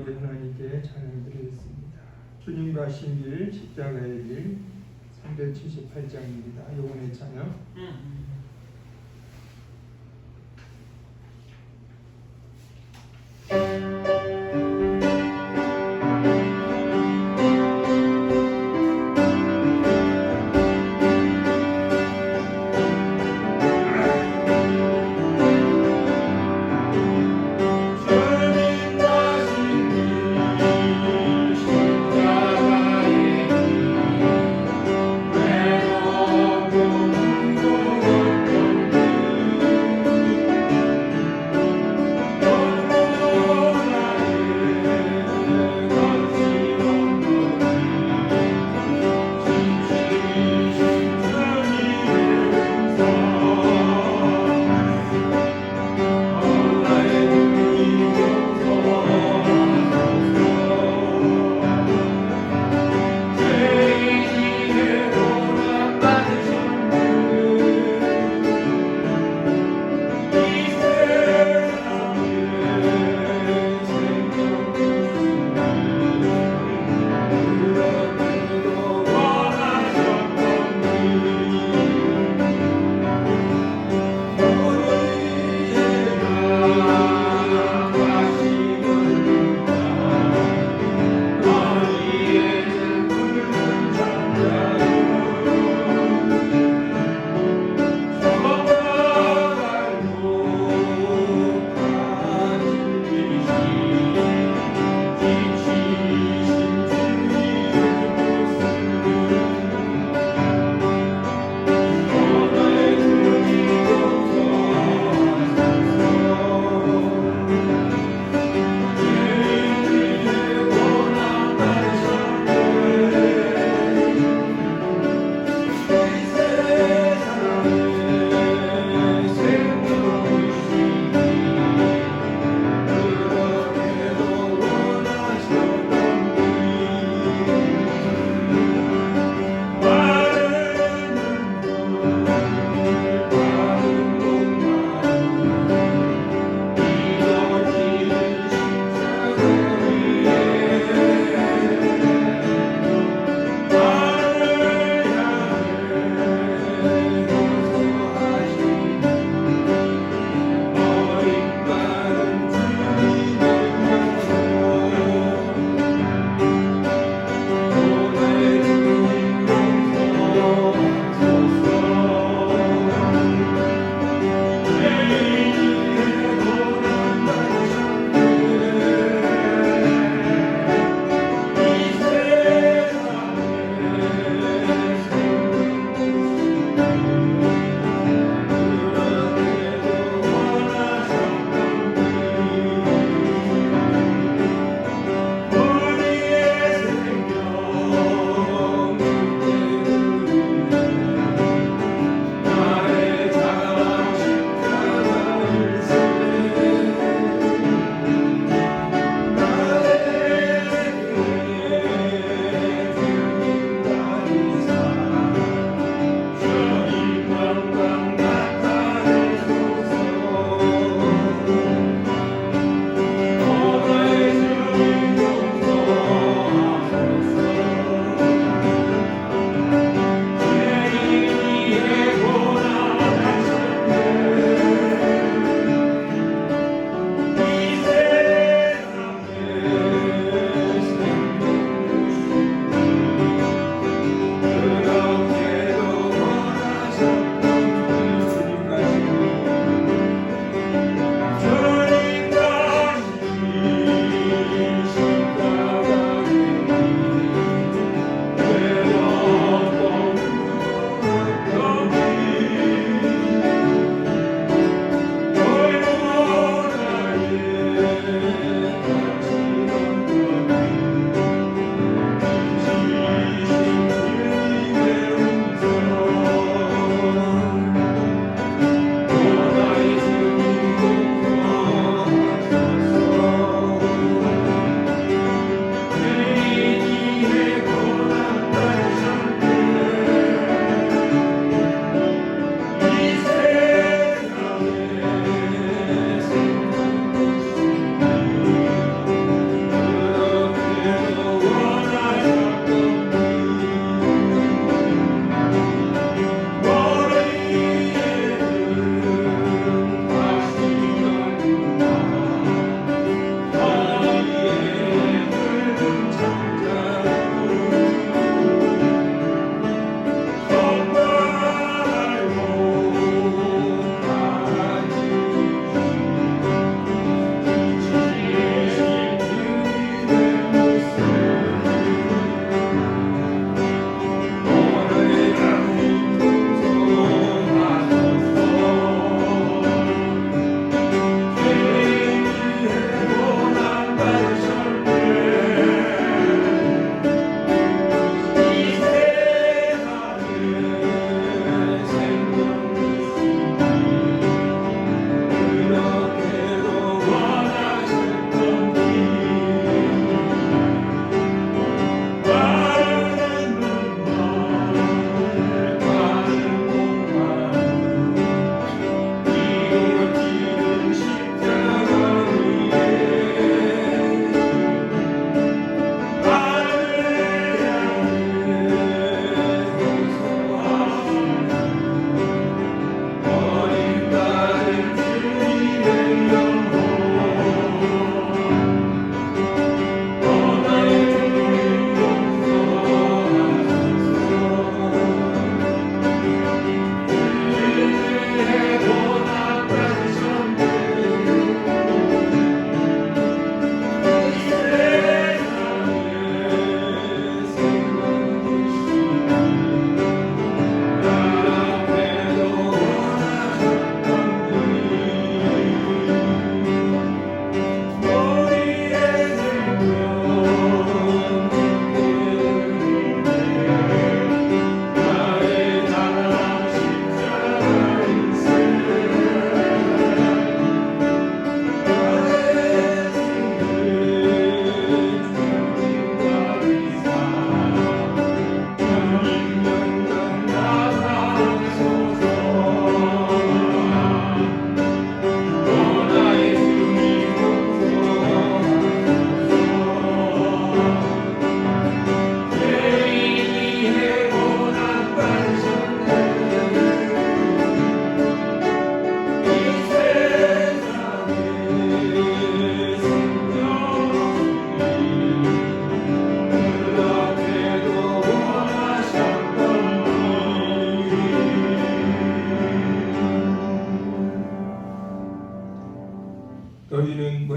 우리 하나님께 찬양드리겠습니다. 주님과 신길 십자가의 길 378장입니다. 요번에 찬양 내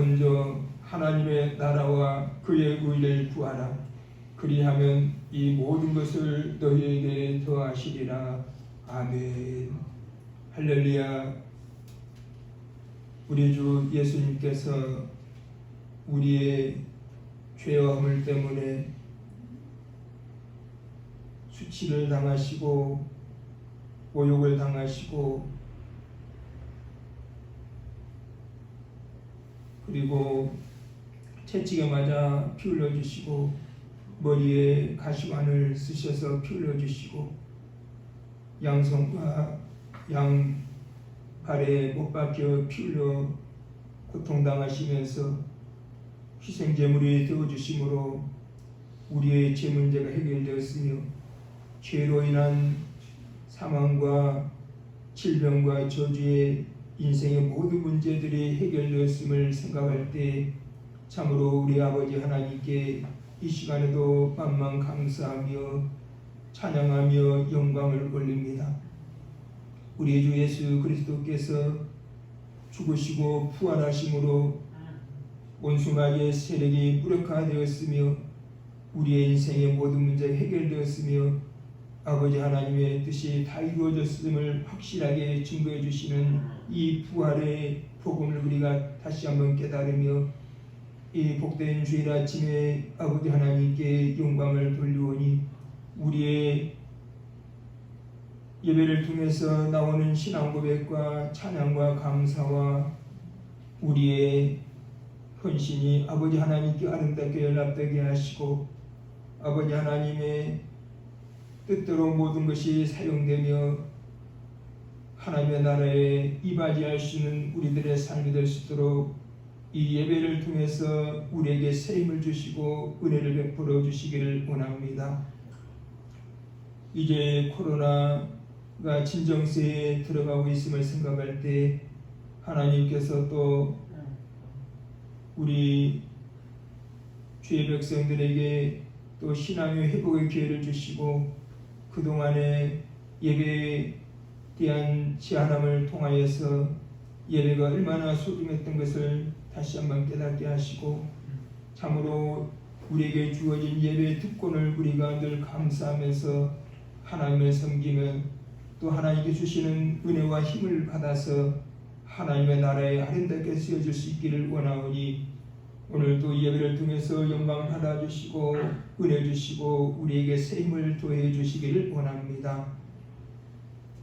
먼저 하나님의 나라와 그의 의를 구하라. 그리하면 이 모든 것을 너희에게 더하시리라. 아멘. 할렐루야. 우리 주 예수님께서 우리의 죄와 허물 때문에 수치를 당하시고 모욕을 당하시고 그리고 채찍에 맞아 피 흘려주시고 머리에 가시관을 쓰셔서 피 흘려주시고 양손과 양발에 못 박혀 피 흘려 고통당하시면서 희생제물이 되어주심으로 우리의 죄 문제가 해결되었으며 죄로 인한 사망과 질병과 저주의 인생의 모든 문제들이 해결되었음을 생각할 때 참으로 우리 아버지 하나님께 이 시간에도 만만 감사하며 찬양하며 영광을 올립니다. 우리 주 예수 그리스도께서 죽으시고 부활하심으로 원수마귀의 세력이 무력화되었으며 우리의 인생의 모든 문제가 해결되었으며 아버지 하나님의 뜻이 다 이루어졌음을 확실하게 증거해 주시는 이 부활의 복음을 우리가 다시 한번 깨달으며 이 복된 주일 아침에 아버지 하나님께 영광을 돌리오니 우리의 예배를 통해서 나오는 신앙 고백과 찬양과 감사와 우리의 헌신이 아버지 하나님께 아름답게 연락되게 하시고 아버지 하나님의 뜻대로 모든 것이 사용되며 하나님의 나라에 이바지할 수 있는 우리들의 삶이 될 수 있도록 이 예배를 통해서 우리에게 새 힘을 주시고 은혜를 베풀어 주시기를 원합니다. 이제 코로나가 진정세에 들어가고 있음을 생각할 때 하나님께서 또 우리 주의 백성들에게 또 신앙의 회복의 기회를 주시고 그동안의 예배에 대한 제한함을 통하여서 예배가 얼마나 소중했던 것을 다시 한번 깨닫게 하시고 참으로 우리에게 주어진 예배의 특권을 우리가 늘 감사하면서 하나님을 섬기면 또 하나님께 주시는 은혜와 힘을 받아서 하나님의 나라에 아름답게 쓰여질 수 있기를 원하오니 오늘도 예배를 통해서 영광 받아주시고 은혜 주시고 우리에게 새 힘을 더해 주시기를 원합니다.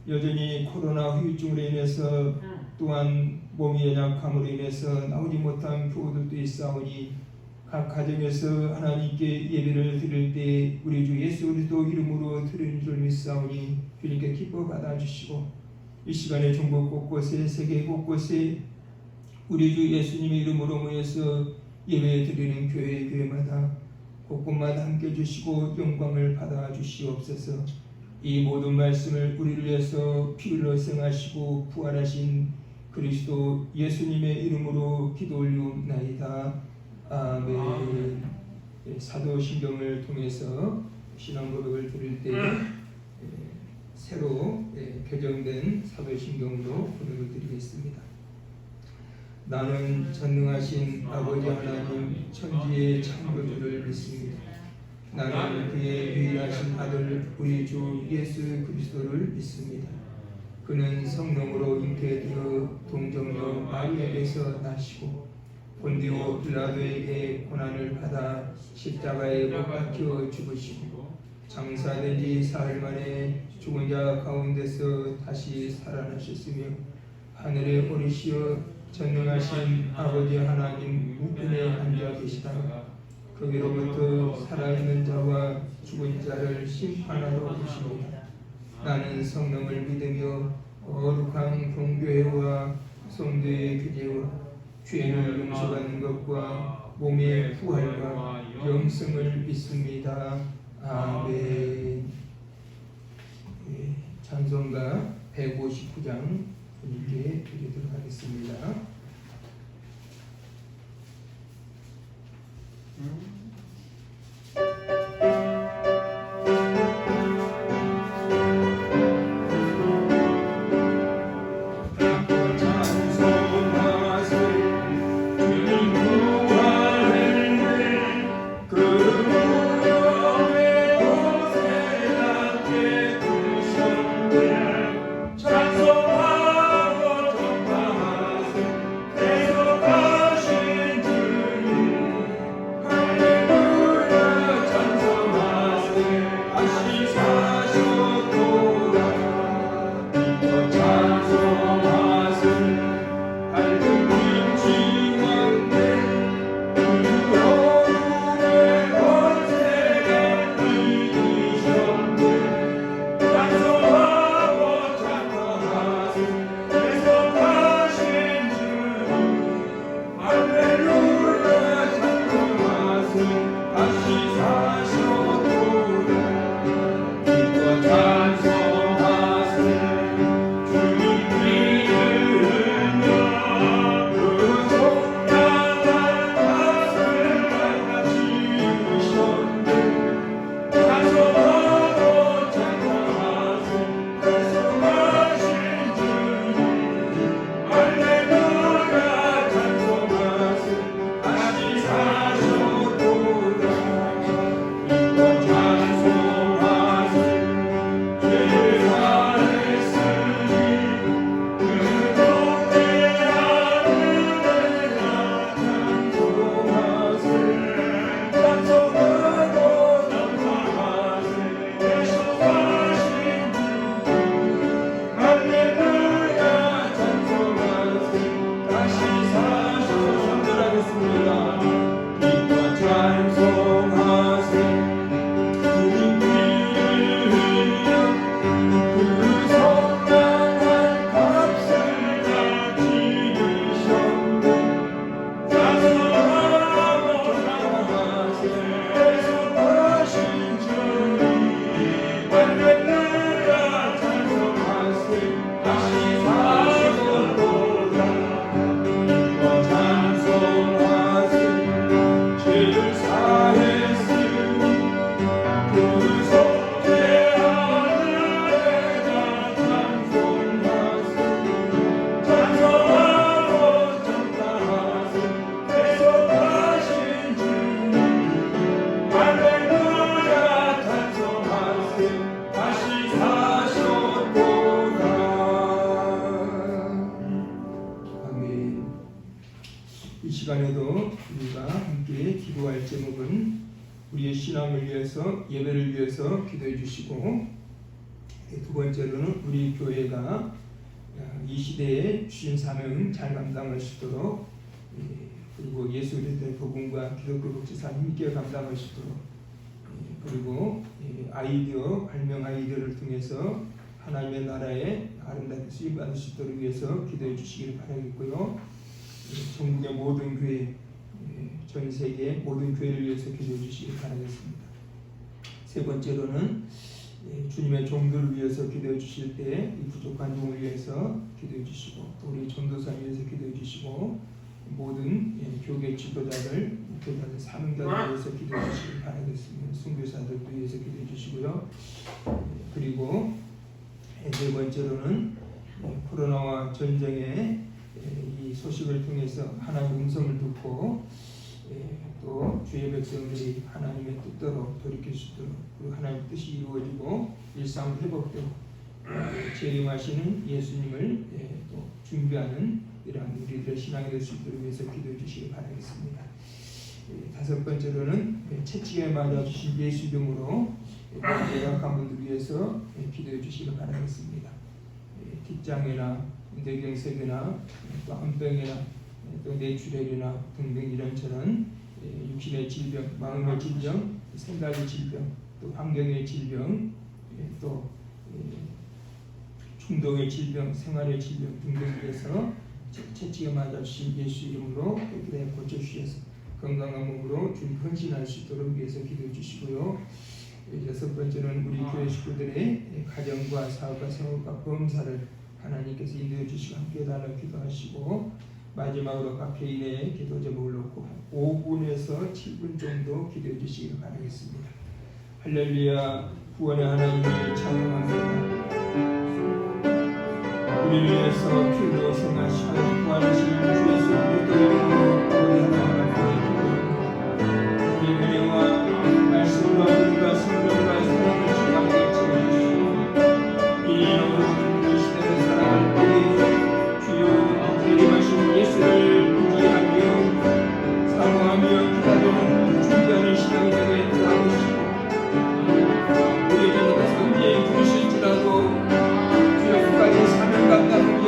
여전히 코로나 후유증으로 인해서 또한 몸이 연약함으로 인해서 나오지 못한 교우들도 있사오니 각 가정에서 하나님께 예배를 드릴 때 우리 주 예수 그리스도 이름으로 드리는 줄 믿사오니 주님께 기뻐 받아주시고 이 시간에 전국 곳곳에 세계 곳곳에 우리 주 예수님의 이름으로 모여서 예배 드리는 교회마다 곳곳마다 함께 주시고 영광을 받아 주시옵소서. 이 모든 말씀을 우리를 위해서 피 흘려 생하시고 부활하신 그리스도 예수님의 이름으로 기도 올리옵나이다. 아멘. 사도신경을 통해서 신앙 고백을 드릴 때 새로 개정된 사도신경으로 고백을 드리겠습니다. 나는 전능하신 아버지 하나님 천지의 창조주를 믿습니다. 나는 그의 유일하신 아들 우리 주 예수 그리스도를 믿습니다. 그는 성령으로 잉태되어 동정녀 마리아에게서 나시고 본디오 빌라도에게 고난을 받아 십자가에 못 박혀 죽으시고 장사된 지 사흘 만에 죽은 자 가운데서 다시 살아나셨으며 하늘에 오르시어 전능하신 아버지 하나님 우편에 앉아 계시다가 거기로부터 살아있는 자와 죽은 자를 심판하러 오십니다. 나는 성령을 믿으며 거룩한 공교회와 성도의 교제와 죄를 용서받는 것과 몸의 부활과 영생을 믿습니다. 아멘. 찬송가 159장 분위기에 드리도록 하겠습니다. 찬송하세 주님 오늘도 우리가 함께 기도할 제목은 우리의 신앙을 위해서, 예배를 위해서 기도해 주시고, 두 번째로는 우리 교회가 이 시대에 주신 사명을 잘 감당할 수 있도록, 그리고 예수의 복음과 기독교 복지사를 함께 감당할 수 있도록, 그리고 아이디어, 발명 아이디어를 통해서 하나님의 나라에 아름답게 쓰임받을 수 있도록 위해서 기도해 주시기를 바라겠고요. 전국의 모든 교회, 전 세계 모든 교회를 위해서 기도해 주시기를 바라겠습니다. 세 번째로는 주님의 종들을 위해서 기도해 주실 때 이 부족한 종을 위해서 기도해 주시고, 또 우리 전도사를 위해서 기도해 주시고, 모든 교계 지도자들, 목회자들, 사명자들 위해서 기도해 주시길 바라겠습니다. 선교사들도 위해서 기도해 주시고요. 그리고 네 번째로는 코로나와 전쟁의 이 소식을 통해서 하나님의 음성을 듣고, 또 주의 백성들이 하나님의 뜻대로 돌이킬 수 있도록, 그리고 하나님의 뜻이 이루어지고 일상 회복되고 재림하시는 예수님을 또 준비하는 이러한 우리들의 신앙이 될 수 있도록 위해서 기도해 주시기 바라겠습니다. 다섯 번째로는 채찍에 맞아 주신 예수 이름으로 열악한 분들 위해서 기도해 주시기 바라겠습니다. 뒷장애나 뇌경색이나 또 암병이나 또 뇌출혈이나 등등 이런저런 육신의 질병, 마음의 질병, 생각의 질병, 또 환경의 질병, 또 중독의 질병, 생활의 질병 등등 위해서 채찍에 맞아 주신 예수 이름으로 그들의 고쳐 주셔서 건강한 몸으로 주님 헌신할 수 있도록 위해서 기도해 주시고요. 여섯 번째는 우리 교회 식구들의 가정과 사업과 생업과 범사를 하나님께서 인도해 주시고 함께 해달라고 기도하시고, 마지막으로 각 개인의 기도 제목을 놓고 5분에서 7분 정도 기도해 주시기 바라겠습니다. 할렐루야. 구원의 하나님을 찬양합니다. 우리를 위해서 피로 생하시고 구하신 주 예수 그리스도의 이름으로 우리 은혜와 말씀과 은혜와 성령과 사랑을 주님께 채워주시고, 이 어두운 시대를 살아갈 때 주여 재림하신 예수를 의지하며 사모하며 기다리는 준비하는 시간이 되게 도와주시고, 우리에게 언제 부르실지라도 주여 끝까지 사명 감당하며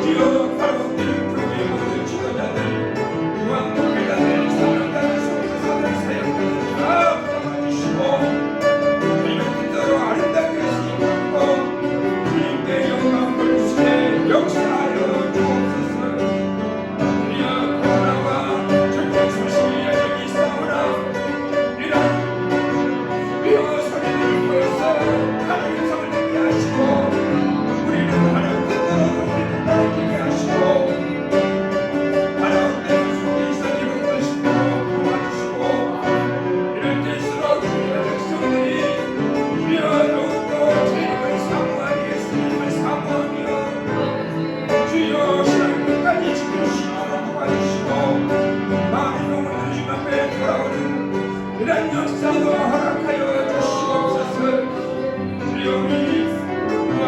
주여 바로 우리는 교회의 모든 지도자들 또한 목회자들 사명자들 선교사들 사역자들 다 붙잡아주시고 주님의 뜻대로 아름답게 쓰임받고 주님께 영광 돌리시되 역사하여 주옵소서. 우리야 코로나와 절대 소식이 여전히 있사오나 이런 위험 소리를 보여서 하나님의 성을 듣게 하시고 우리는 하나님 뜻대로 따르게 하시고 하나님의 속에 있어 이룬 것이므로 도와주시고 이럴 때일수록 주님의 백성들이 주여 더욱더 주님을 사모하니 예수님을 사모하며 주여 신앙 끝까지 지키시고 도와주시고 마음이 너무 주님 앞에 돌아오는 이런 역사도 허락하여 주시옵소서. 주여 우리 또한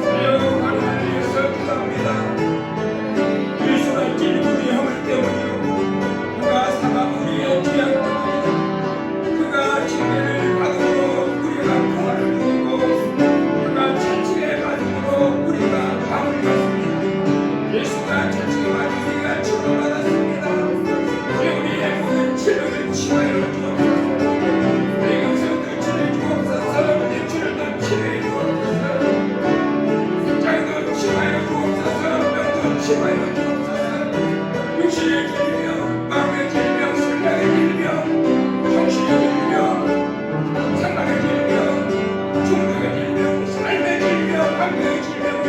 주여 하나님을 위해서 기도합니다. 예수가 찔린 우리의 허물 때문이요 그가 사망 우리의 죄악 때문이요 그가 징계를 받음으로 우리가 평화를 누리고 그가 채찍에 맞음으로 우리가 방을 받습니다. 예수가 채찍에 맞은 우리가 치료받았습니다. 주여 우리의 모든 질병을 치료하여 주옵소서. 우리 영성들 치료해 주옵소서. 우리 주를 치료해 주옵소서. 장도 치료하여 주옵소서. 병도 치료하여 주옵소서. 육신의 질병, 마음의 질병, 생각의 질병, 정신의 질병, 생각의 질병, 중독의 질병, 삶의 질병, 관계의 질병을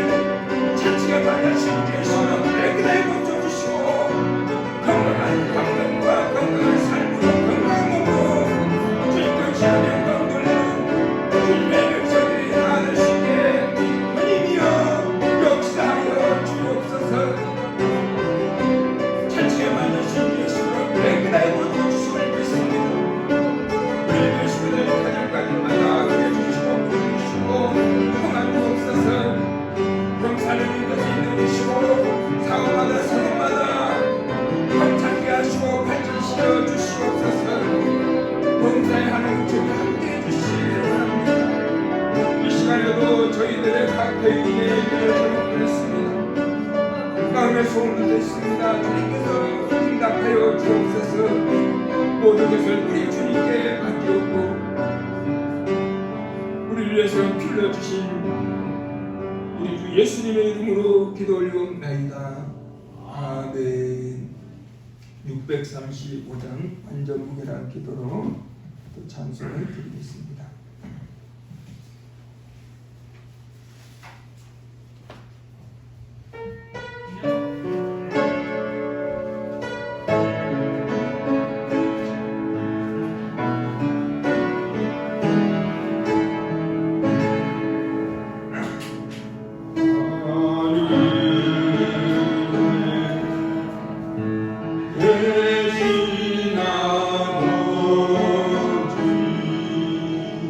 채찍에 맞으신 예수로 깨끗하게 고쳐주시고 건강한 건강과 건강한 삶으로 건강한 몸으로 주님과 지하의 영광 돌리는 주님의 백성들이 나아갈 수 있게 주님이여 역사하여 주옵소서. 채찍에 맞으신 예수로 깨끗하게 고쳐주심을 믿습니다. 우리 백성들 가정가정마다 그려주시고 부르시고 평안 주옵소서. 병사를 믿어서 인도주시고 사고마다 사고마다 감탄케 하시고 발전시켜 주시옵소서. 본사의 하나님 주님 함께해 주시기 바랍니다. 이 시간에도 저희들의 각 배우의 일을 잘못했습니다. 마음의 소원도 됐습니다. 주님께서 응답하여 주옵소서. 모든 것을 우리 주님께 맡기옵고 우리를 위해서 피 흘려주신 우리 주 예수님의 이름으로 기도 올리옵나이다. 아멘. 635장 완전무결한 기도로 또 찬송을 드리겠습니다. 대신하노니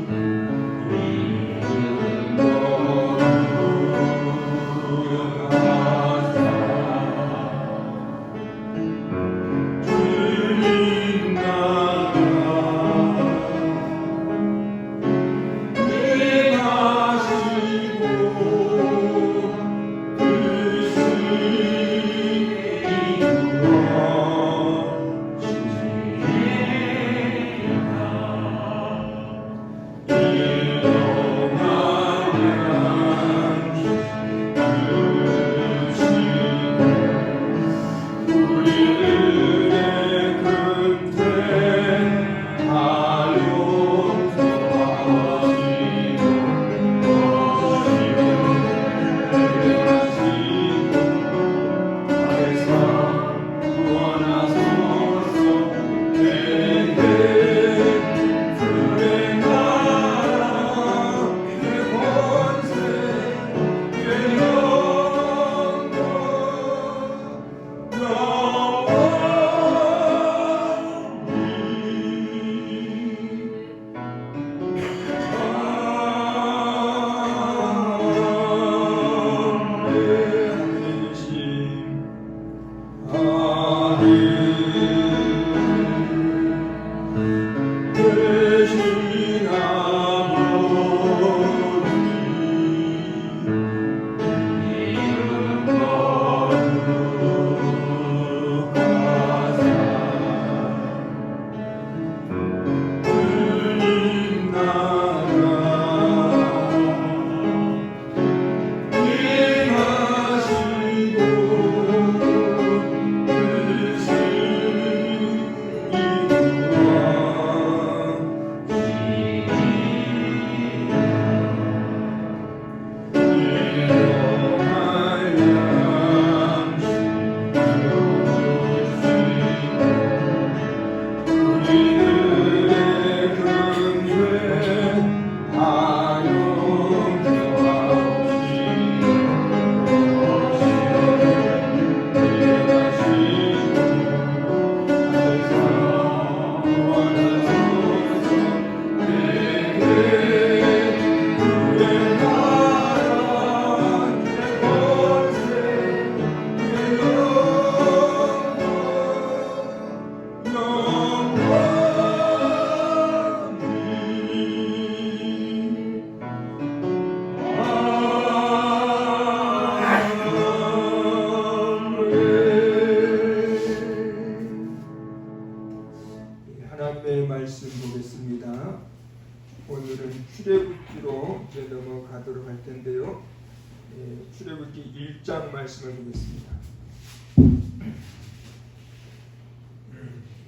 1장 말씀을 보겠습니다.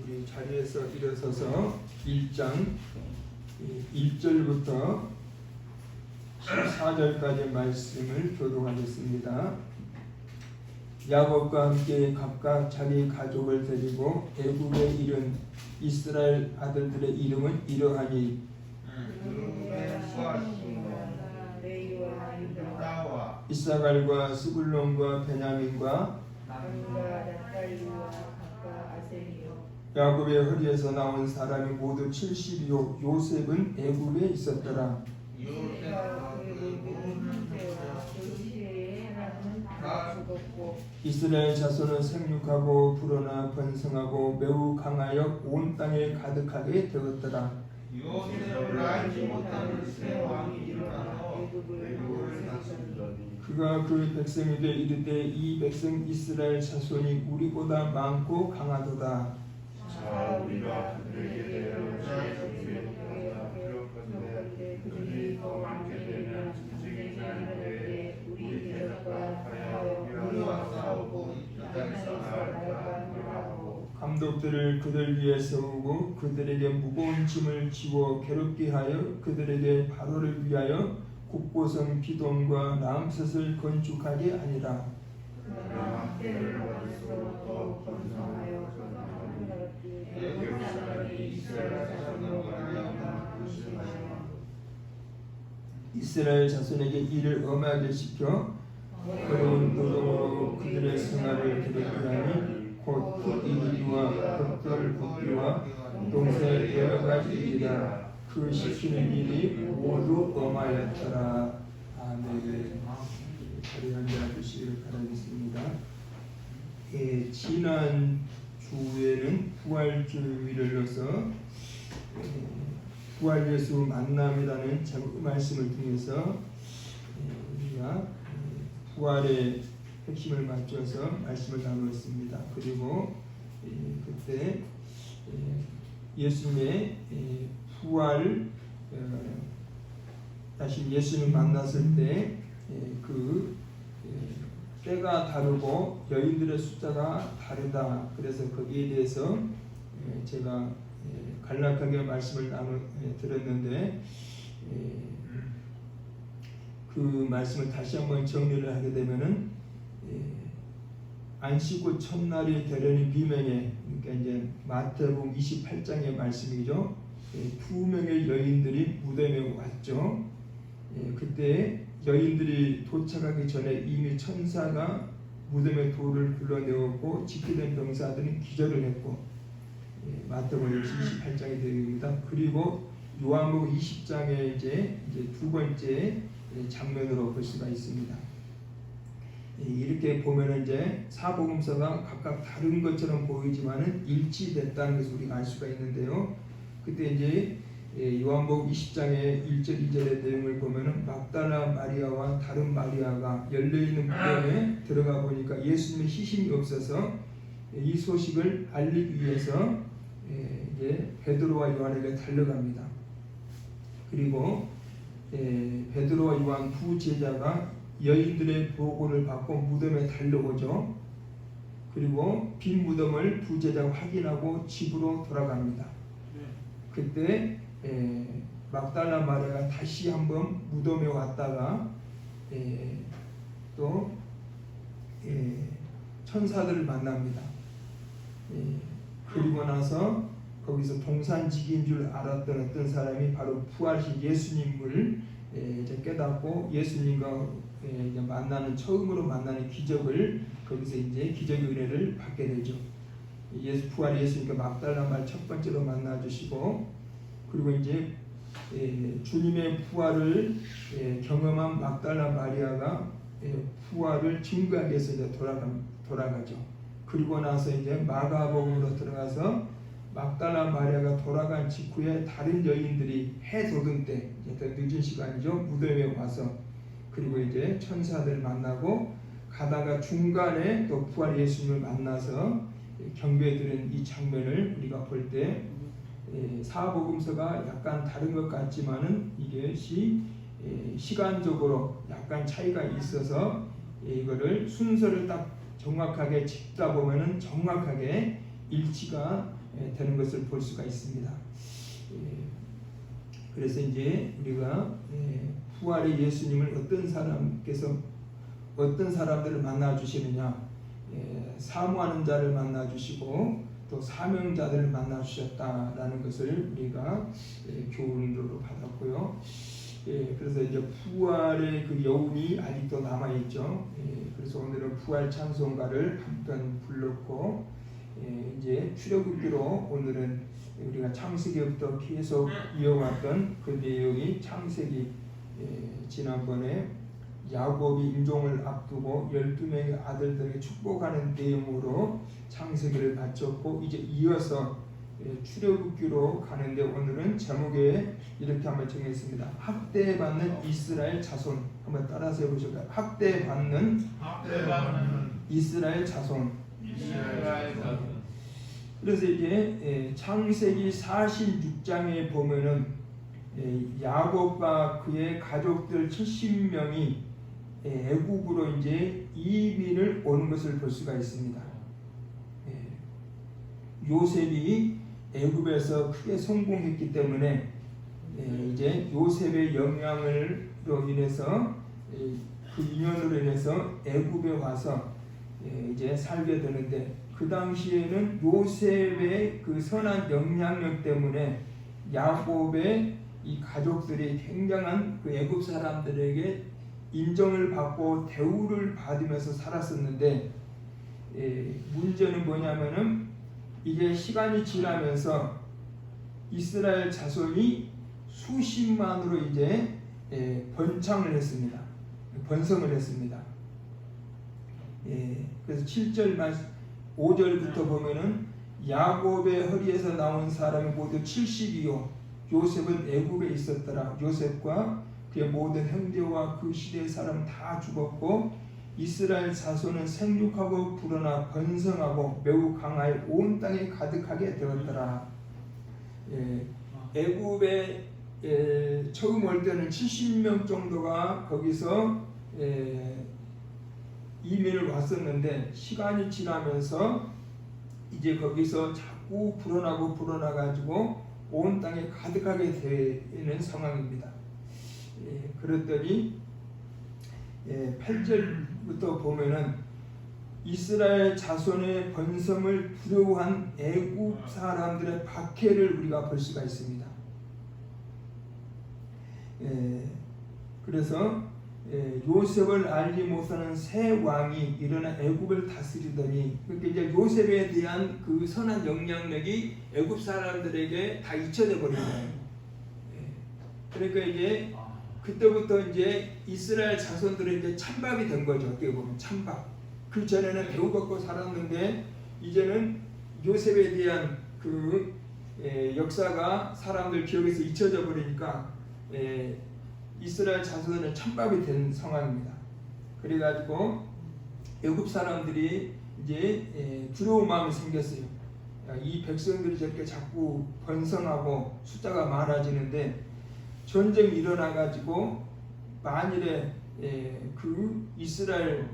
우리 자리에서 일어서서 1장 1절부터 14절까지 말씀을 교독하겠습니다. 야곱과 함께 각각 자기 가족을 데리고 애굽에 이른 이스라엘 아들들의 이름은 이러하니 이사갈과 스불론과 베냐민과 야곱의 허리에서 나온 사람이 모두 70이요 요셉은 애굽에 있었더라. 이스라엘 자손은 생육하고 불어나 번성하고 매우 강하여 온 땅에 가득하게 되었더라. 그가 그 백성에게 이르되 이 백성 이스라엘 자손이 우리보다 많고 강하도다. 우리가 그들에게 대하여 그들이 더 많게 되면 전쟁이 날 때에 우리 대적과 우리와 싸우고 이 땅에서 나아가고 감독들을 그들 위에 세우고 그들에게 무거운 짐을 지워 괴롭게 하여 그들에게 바로를 위하여 국보성 비돔과 람셋을 건축하게 하니라. 이스라엘 자손에게 일을 엄하게 시켜 어려운 노동으로 그들의 생활을 괴롭게 하니 곧 흙이기와 흙돌 붓기와 동서의 여러 가지 일이라. 그 시키는 일이 모두 엄하였더라. 아멘. 자리에 앉아주시기를 바라겠습니다. 지난 주에는 부활주일로서 부활 예수 만남이라는 말씀을 통해서 우리가 부활의 핵심을 맞춰서 말씀을 나누었습니다. 그리고 그때 예수님의 부활 다시 예수님 만났을 때 그 때가 다르고 여인들의 숫자가 다르다. 그래서 거기에 대해서 제가 간략하게 말씀을 들었는데 그 말씀을 다시 한번 정리를 하게 되면은 안식구 첫날이 되려니 비명에, 그러니까 이제 마태복음 28장의 말씀이죠. 두 명의 여인들이 무덤에 왔죠. 그때 여인들이 도착하기 전에 이미 천사가 무덤에 돌을 굴러내었고 지키던 병사들은 기절을 했고, 마태복음 28장이 되어있습니다. 그리고 요한복음 20장에 이제 두 번째 장면으로 볼 수가 있습니다. 이렇게 보면은 이제 사복음서가 각각 다른 것처럼 보이지만은 일치됐다는 것을 우리가 알 수가 있는데요. 그때 이제 요한복음 20장의 1절 2절의 내용을 보면은 막달라 마리아와 다른 마리아가 열려있는 무덤에 들어가 보니까 예수님의 시신이 없어서 이 소식을 알리기 위해서 이제 베드로와 요한에게 달려갑니다. 그리고 베드로와 요한 두 제자가 여인들의 보고를 받고 무덤에 달려오죠. 그리고 빈 무덤을 두 제자가 확인하고 집으로 돌아갑니다. 그때 막달라 마리아가 다시 한번 무덤에 왔다가 또 천사들을 만납니다. 그리고 나서 거기서 동산지기인 줄 알았던 어떤 사람이 바로 부활하신 예수님을 이제 깨닫고 예수님과 이제 처음으로 만나는 기적을 거기서 이제 기적의 은혜를 받게 되죠. 부활 예수님과 막달라 마리아 첫 번째로 만나 주시고, 그리고 이제 주님의 부활을 경험한 막달라 마리아가 부활을 증거하기 위해서 이제 돌아가죠. 그리고 나서 이제 마가복음으로 들어가서 막달라 마리아가 돌아간 직후에 다른 여인들이 해 돋은 때, 더 늦은 시간이죠, 무덤에 와서 그리고 이제 천사들 만나고 가다가 중간에 또 부활 예수님을 만나서 경배드리는 이 장면을 우리가 볼 때 사복음서가 약간 다른 것 같지만은 이것이 시간적으로 약간 차이가 있어서 이거를 순서를 딱 정확하게 짚다 보면은 정확하게 일치가 되는 것을 볼 수가 있습니다. 그래서 이제 우리가 부활의 예수님을 어떤 사람들을 만나 주시느냐, 사모하는 자를 만나 주시고 또 사명자들을 만나 주셨다라는 것을 우리가 교훈으로 받았고요. 그래서 이제 부활의 그 여운이 아직도 남아 있죠. 그래서 오늘은 부활 찬송가를 한편 불렀고, 이제 출애굽기로 오늘은 우리가 창세기부터 계속 이어왔던 그 내용이 창세기, 지난번에 야곱이 임종을 앞두고 12명의 아들들에게 축복하는 내용으로 창세기를 마쳤고, 이제 이어서 출애굽기로 가는데, 오늘은 제목에 이렇게 한번 정했습니다. 학대받는 이스라엘 자손. 한번 따라서 해보실까요? 학대받는 이스라엘 자손. 그래서 이제 창세기 46장에 보면은 야곱과 그의 가족들 70명이 애굽으로 이제 이민을 오는 것을 볼 수가 있습니다. 요셉이 애굽에서 크게 성공했기 때문에 이제 요셉의 영향으로 인해서, 그 인연으로 인해서 애굽에 와서 이제 살게 되는데, 그 당시에는 요셉의 그 선한 영향력 때문에 야곱의 이 가족들이 굉장한 그 애굽 사람들에게 인정을 받고 대우를 받으면서 살았었는데, 문제는 뭐냐면은 이게 시간이 지나면서 이스라엘 자손이 수십만으로 이제 번성을 했습니다. 그래서 7절 5절부터 보면은 야곱의 허리에서 나온 사람이 모두 70이요 요셉은 애굽에 있었더라. 요셉과 그의 모든 형제와 그 시대의 사람 다 죽었고, 이스라엘 자손은 생육하고 불어나 번성하고 매우 강하여 온 땅에 가득하게 되었더라. 애굽에 처음 올 때는 70명 정도가 거기서 이민을 왔었는데, 시간이 지나면서 이제 거기서 자꾸 불어나 가지고 온 땅에 가득하게 되는 상황입니다. 그랬더니 8절부터 보면은 이스라엘 자손의 번성을 두려워한 애굽 사람들의 박해를 우리가 볼 수가 있습니다. 그래서 요셉을 알지 못하는 새 왕이 일어나 애굽을 다스리더니, 그러니까 이제 요셉에 대한 그 선한 영향력이 애굽 사람들에게 다 잊혀져 버린 거예요. 그러니까 이제 그때부터 이제 이스라엘 자손들은 이제 찬밥이 된 거죠. 어떻게 보면 찬밥. 그 전에는 대우받고 살았는데, 이제는 요셉에 대한 그 역사가 사람들 기억에서 잊혀져 버리니까 이스라엘 자손은 찬밥이 된 상황입니다. 그래가지고 애굽 사람들이 이제 두려운 마음이 생겼어요. 이 백성들이 저렇게 자꾸 번성하고 숫자가 많아지는데, 전쟁이 일어나가지고 만일에 그 이스라엘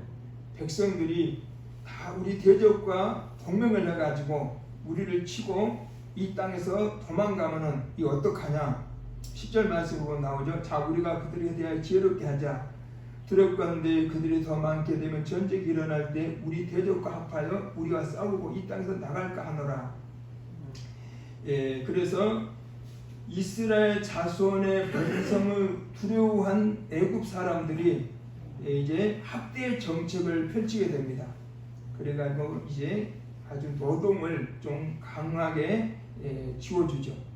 백성들이 다 우리 대적과 동맹을 해가지고 우리를 치고 이 땅에서 도망가면은 이 어떡하냐. 10절 말씀으로 나오죠. 자, 우리가 그들에 대하여 지혜롭게 하자. 두렵건대 그들이 더 많게 되면 전쟁이 일어날 때 우리 대적과 합하여 우리가 싸우고 이 땅에서 나갈까 하노라. 그래서 이스라엘 자손의 번성을 두려워한 애굽 사람들이 이제 학대 정책을 펼치게 됩니다. 그래가지고 이제 아주 노동을 좀 강하게 지워주죠.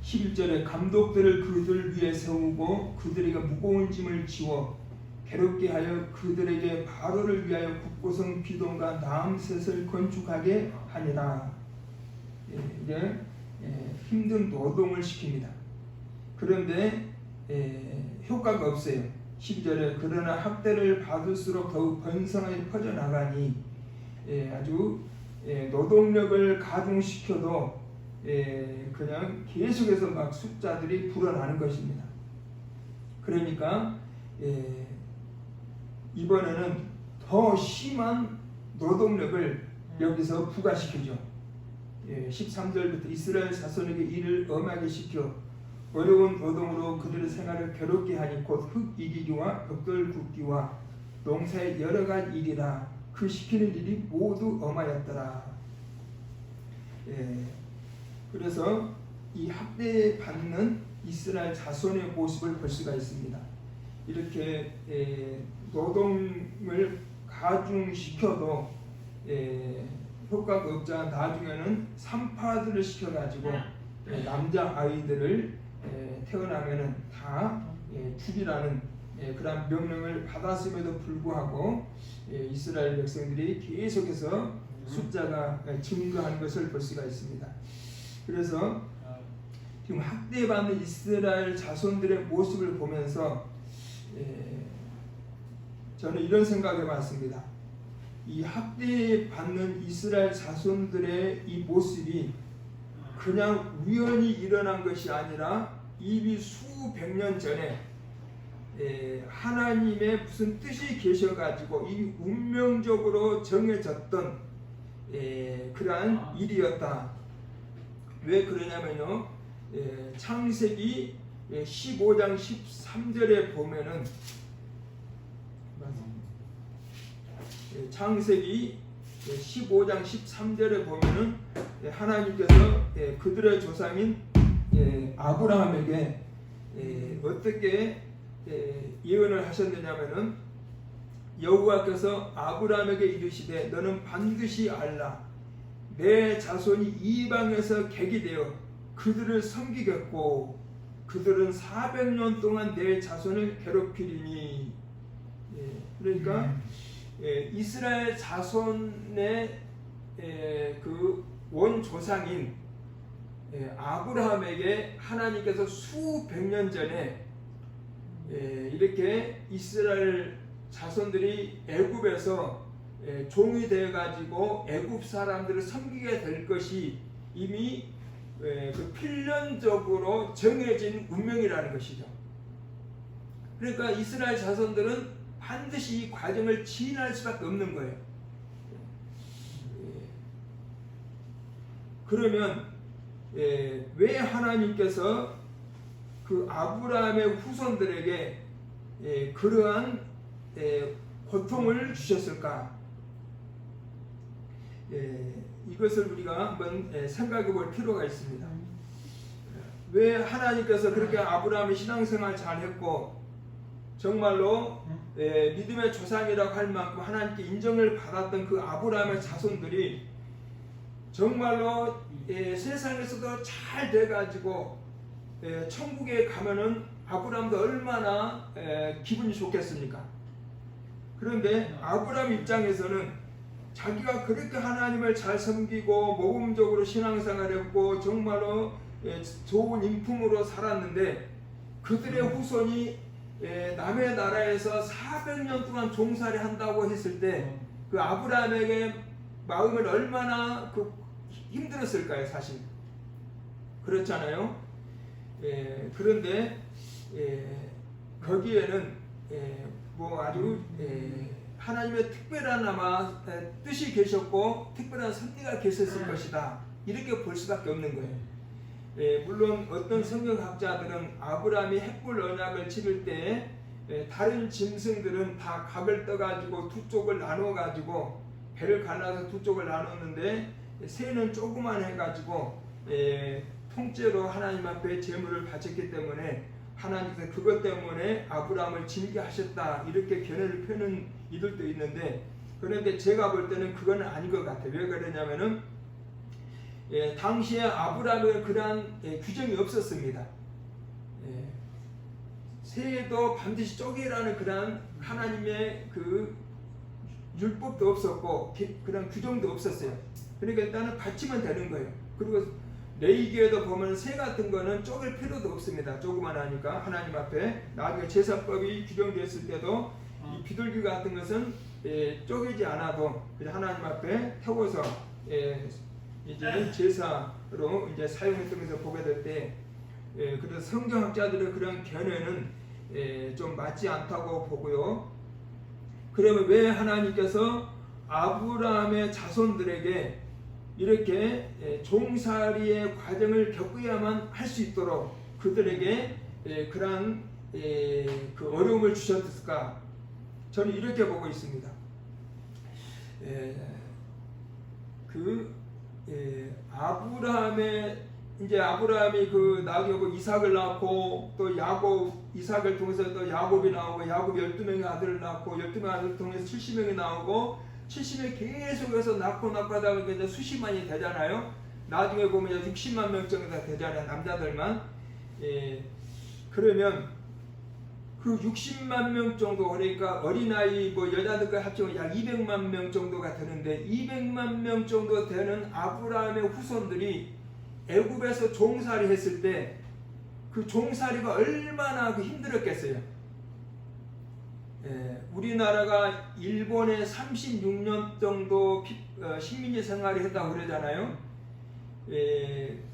11절에 감독들을 그들 위에 세우고 그들에게 무거운 짐을 지워 괴롭게 하여 그들에게 바로를 위하여 국고성 비동과 나암셋을 건축하게 하니라. 이제 힘든 노동을 시킵니다. 그런데 효과가 없어요. 12절에 그러나 학대를 받을수록 더욱 번성하게 퍼져나가니, 아주 노동력을 가중시켜도 그냥 계속해서 막 숫자들이 불어나는 것입니다. 그러니까 이번에는 더 심한 노동력을 여기서 부과시키죠. 13절부터 이스라엘 자손에게 일을 엄하게 시켜 어려운 노동으로 그들의 생활을 괴롭게 하니 곧 흙 이기기와 벽돌 굽기와 농사의 여러 가지 일이라 그 시키는 일이 모두 엄하였더라. 그래서 이 학대받는 이스라엘 자손의 모습을 볼 수가 있습니다. 이렇게 노동을 가중시켜도 효과가 없자 나중에는 산파들을 시켜가지고 남자 아이들을 태어나면은 다 죽이라는 그런 명령을 받았음에도 불구하고 이스라엘 백성들이 계속해서 숫자가 증가하는 것을 볼 수가 있습니다. 그래서 지금 학대받는 이스라엘 자손들의 모습을 보면서 저는 이런 생각을 해봤습니다. 이 학대받는 이스라엘 자손들의 이 모습이 그냥 우연히 일어난 것이 아니라 이미 수백 년 전에 하나님의 무슨 뜻이 계셔가지고 이 운명적으로 정해졌던 그러한 일이었다. 왜 그러냐면요, 창세기 15장 13절에 보면은 창세기 15장 13절에 보면은 하나님께서 그들의 조상인 아브라함에게 어떻게 예언을 하셨느냐면은 여호와께서 아브라함에게 이르시되 너는 반드시 알라 내 자손이 이방에서 객이 되어 그들을 섬기겠고 그들은 400년 동안 내 자손을 괴롭히리니. 그러니까 이스라엘 자손의 그 원조상인 아브라함에게 하나님께서 수백 년 전에 이렇게 이스라엘 자손들이 애굽에서 종이 되어 가지고 애굽 사람들을 섬기게 될 것이 이미 그 필연적으로 정해진 운명이라는 것이죠. 그러니까 이스라엘 자손들은 반드시 이 과정을 지나갈 수밖에 없는 거예요. 그러면 왜 하나님께서 그 아브라함의 후손들에게 그러한 고통을 주셨을까? 이것을 우리가 한번 생각해 볼 필요가 있습니다. 왜 하나님께서 그렇게 아브라함의 신앙생활 잘했고 정말로 믿음의 조상이라고 할 만큼 하나님께 인정을 받았던 그 아브라함의 자손들이 정말로 세상에서도 잘 돼가지고 천국에 가면은 아브라함도 얼마나 기분이 좋겠습니까? 그런데 아브라함 입장에서는 자기가 그렇게 하나님을 잘 섬기고 모범적으로 신앙생활했고 정말로 좋은 인품으로 살았는데 그들의 후손이 남의 나라에서 400년 동안 종살이 한다고 했을 때 그 아브라함에게 마음을 얼마나 힘들었을까요? 사실 그렇잖아요. 그런데 거기에는 뭐 아주 하나님의 특별한 아마 뜻이 계셨고 특별한 섭리가 계셨을 것이다, 이렇게 볼 수밖에 없는 거예요. 물론 어떤 성경학자들은 아브라함이 헷불 언약을 치를 때 다른 짐승들은 다 각을 떠가지고 두 쪽을 나눠가지고 배를 갈라서 두 쪽을 나눴는데 새는 조그만 해가지고 통째로 하나님 앞에 제물을 바쳤기 때문에 하나님께서 그것 때문에 아브라함을 징계 하셨다, 이렇게 견해를 펴는 이들도 있는데, 그런데 제가 볼 때는 그건 아닌 것 같아요. 왜 그러냐면은 당시에 아브라함은 그러한 규정이 없었습니다. 새도 반드시 쪼개라는 그러한 하나님의 그 율법도 없었고 그런 규정도 없었어요. 그러니까 일단은 바치면 되는 거예요. 그리고 레위기에도 보면 새 같은 거는 쪼갤 필요도 없습니다. 조그만 하니까 하나님 앞에 나중에 제사법이 규정됐을 때도 이 비둘기 같은 것은 쪼개지 않아도 그냥 하나님 앞에 태워서 이제 제사로 이제 사용했던 것을 보게 될 때, 그래서 성경학자들의 그런 견해는 좀 맞지 않다고 보고요. 그러면 왜 하나님께서 아브라함의 자손들에게 이렇게 종살이의 과정을 겪어야만 할 수 있도록 그들에게 그러한 그 어려움을 주셨을까? 저는 이렇게 보고 있습니다. 아브라함이 그 나중에 이삭을 낳고 또 이삭을 통해서 또 야곱이 나오고 야곱이 12명의 아들을 낳고 12명의 아들을 통해서 70명이 나오고 70명이 계속해서 낳고 하다 보니까 이제 수십만이 되잖아요. 나중에 보면 60만 명 정도 되잖아요. 남자들만. 그러면 그 60만 명 정도, 그러니까 어린아이 여자들과 합치면 약 200만 명 정도가 되는데 200만 명 정도 되는 아브라함의 후손들이 애굽에서 종살이 했을 때 그 종살이가 얼마나 힘들었겠어요. 우리나라가 일본에 36년 정도 식민지 생활을 했다고 그러잖아요.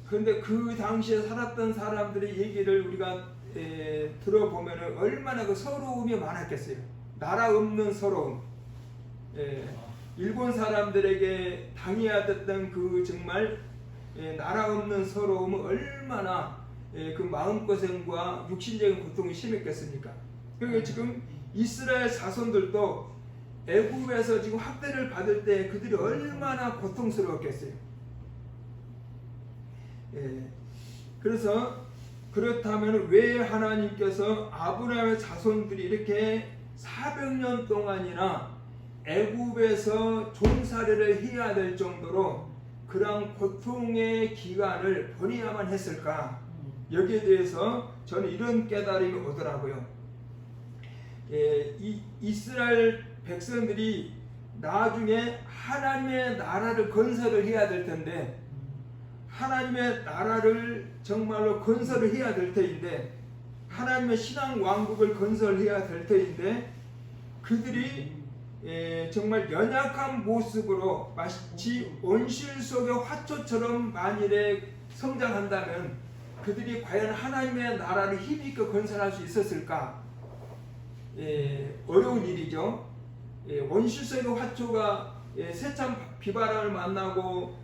그런데 그 당시에 살았던 사람들의 얘기를 우리가 들어보면 얼마나 그 서러움이 많았겠어요. 나라 없는 서러움. 일본 사람들에게 당해야 됐던 그 정말 나라 없는 서러움은 얼마나 그 마음고생과 육신적인 고통이 심했겠습니까? 그러니까 지금 이스라엘 자손들도 애굽에서 지금 학대를 받을 때 그들이 얼마나 고통스러웠겠어요. 그래서 그렇다면 왜 하나님께서 아브라함의 자손들이 이렇게 400년 동안이나 애굽에서 종살이를 해야 될 정도로 그런 고통의 기간을 보내야만 했을까? 여기에 대해서 저는 이런 깨달음이 오더라고요. 이스라엘 백성들이 나중에 하나님의 나라를 건설을 해야 될 텐데 하나님의 나라를 정말로 건설을 해야 될 터인데 하나님의 신앙 왕국을 건설해야 될 터인데 그들이 정말 연약한 모습으로 마치 온실 속의 화초처럼 만일에 성장한다면 그들이 과연 하나님의 나라를 힘있게 건설할 수 있었을까? 어려운 일이죠. 온실 속의 화초가 세찬 비바람을 만나고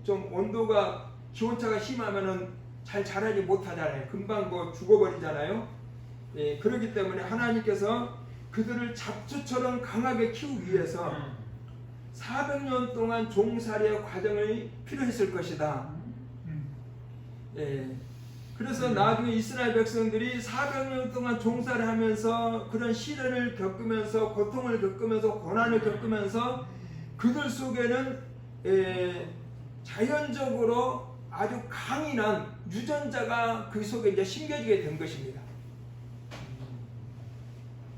좀 온도가 기온차가 심하면은 잘 자라지 못하잖아요. 금방 죽어버리잖아요. 그렇기 때문에 하나님께서 그들을 잡초처럼 강하게 키우기 위해서 400년 동안 종살이의 과정이 필요했을 것이다. 그래서 나중에 이스라엘 백성들이 400년 동안 종살이 하면서 그런 시련을 겪으면서 고통을 겪으면서 고난을 겪으면서 그들 속에는 자연적으로 아주 강인한 유전자가 그 속에 이제 심겨지게 된 것입니다.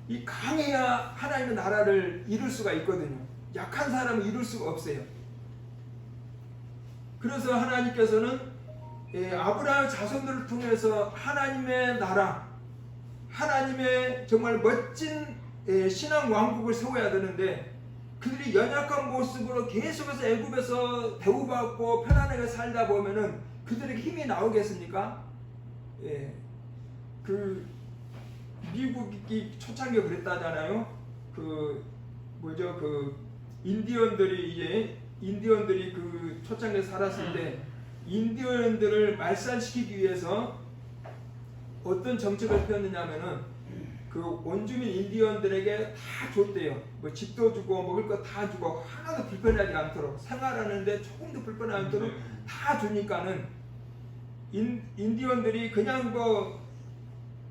이 강해야 하나님의 나라를 이룰 수가 있거든요. 약한 사람은 이룰 수가 없어요. 그래서 하나님께서는 아브라함 자손들을 통해서 하나님의 나라, 하나님의 정말 멋진 신앙 왕국을 세워야 되는데 그들이 연약한 모습으로 계속해서 애굽에서 대우받고 편안하게 살다 보면은 그들에게 힘이 나오겠습니까? 그 미국이 초창기에 그랬다잖아요. 그 인디언들이 그 초창기에 살았을 때 인디언들을 말살시키기 위해서 어떤 정책을 펴느냐면은 그 원주민 인디언들에게 다 줬대요. 집도 주고 먹을 거 다 주고 하나도 불편하지 않도록 생활하는데 조금도 불편하지 않도록 다 주니까는 인디언들이 그냥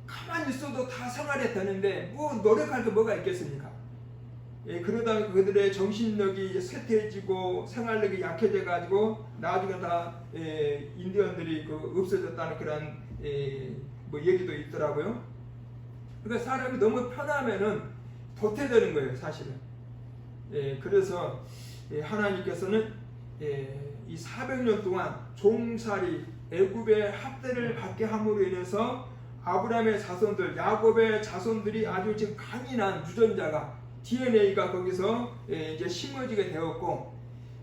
가만히 있어도 다 생활이 되는데 노력할 게 뭐가 있겠습니까? 그러다 그들의 정신력이 쇠퇴해지고 생활력이 약해져가지고 나중에 다 인디언들이 없어졌다는 그런 얘기도 있더라고요. 그러니까 사람이 너무 편하면은 도태되는 거예요, 사실은. 그래서 하나님께서는 이 400년 동안 종살이 애굽의 학대를 받게 함으로 인해서 아브라함의 자손들, 야곱의 자손들이 아주 지금 강인한 유전자가 DNA가 거기서 이제 심어지게 되었고,